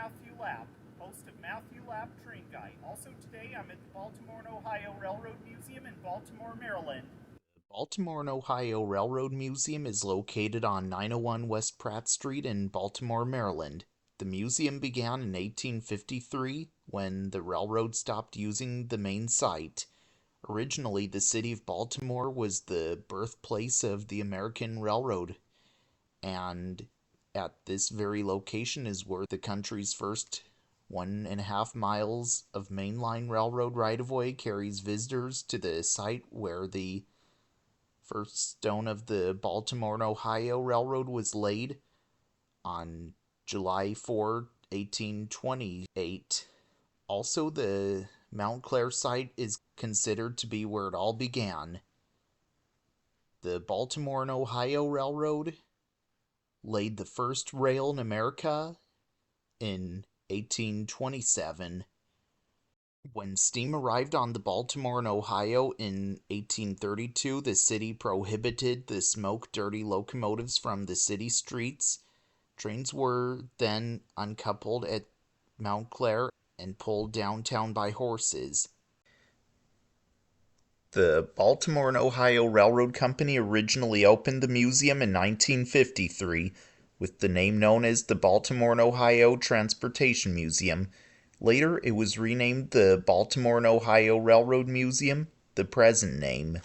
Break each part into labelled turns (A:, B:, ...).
A: Matthew Lapp, host of Matthew Lapp Train Guide. Also today I'm at the Baltimore and Ohio Railroad Museum in Baltimore, Maryland.
B: Baltimore and Ohio Railroad Museum is located on 901 West Pratt Street in Baltimore, Maryland. The museum began in 1853 when the railroad stopped using the main site. Originally, the city of Baltimore was the birthplace of the American Railroad, and at this very location is where the country's first 1.5 miles of mainline railroad right of way carries visitors to the site where the first stone of the Baltimore and Ohio Railroad was laid on July 4, 1828. Also, the Mount Clair site is considered to be where it all began. The Baltimore and Ohio Railroad laid the first rail in America in 1827. When steam arrived on the Baltimore and Ohio in 1832, the city prohibited the smoke-dirty locomotives from the city streets. Trains were then uncoupled at Mount Clair and pulled downtown by horses. The Baltimore and Ohio Railroad Company originally opened the museum in 1953 with the name known as the Baltimore and Ohio Transportation Museum. Later, it was renamed the Baltimore and Ohio Railroad Museum, the present name.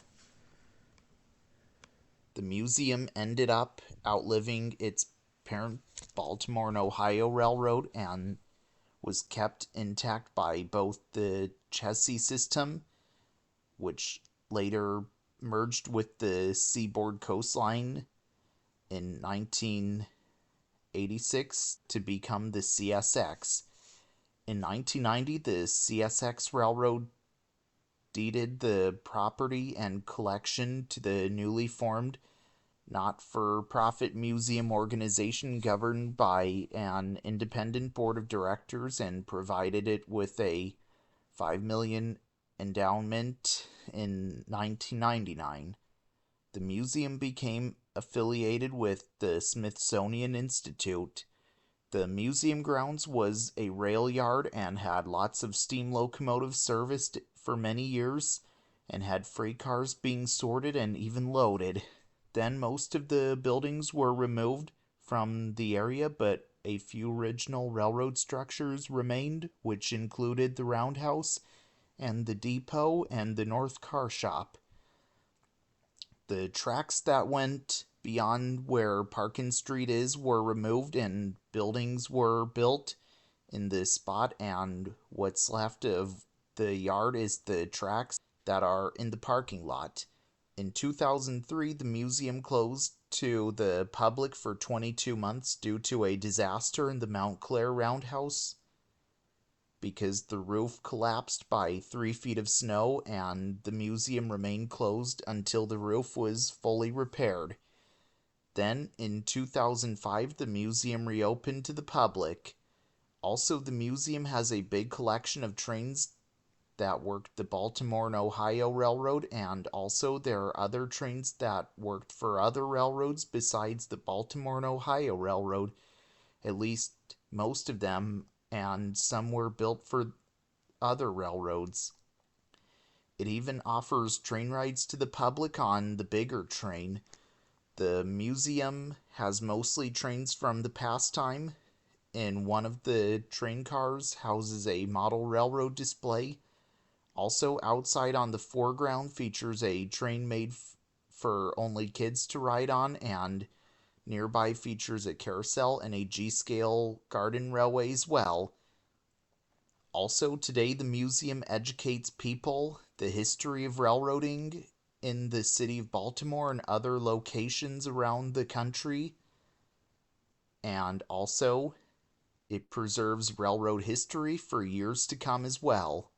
B: The museum ended up outliving its parent Baltimore and Ohio Railroad and was kept intact by both the chassis system, which later merged with the Seaboard Coastline in 1986 to become the CSX. In 1990, the CSX Railroad deeded the property and collection to the newly formed not-for-profit museum organization governed by an independent board of directors and provided it with a $5 million endowment in 1999. The museum became affiliated with the Smithsonian Institute. The museum grounds was a rail yard and had lots of steam locomotives serviced for many years and had freight cars being sorted and even loaded. Then most of the buildings were removed from the area, but a few original railroad structures remained, which included the roundhouse and the depot and the north car shop. The tracks that went beyond where Parkin Street is were removed and buildings were built in this spot, and what's left of the yard is the tracks that are in the parking lot. In 2003, the museum closed to the public for 22 months due to a disaster in the Mount Clair Roundhouse because the roof collapsed by 3 feet of snow, and the museum remained closed until the roof was fully repaired. Then, in 2005, the museum reopened to the public. Also, the museum has a big collection of trains that worked the Baltimore and Ohio Railroad, and also there are other trains that worked for other railroads besides the Baltimore and Ohio Railroad, at least most of them, and some were built for other railroads. It even offers train rides to the public on the bigger train. The museum has mostly trains from the past time. In one of the train cars houses a model railroad display. Also, outside on the foreground features a train made for only kids to ride on, and nearby features a carousel and a G-scale garden railway as well. Also, today the museum educates people the history of railroading in the city of Baltimore and other locations around the country, and also it preserves railroad history for years to come as well.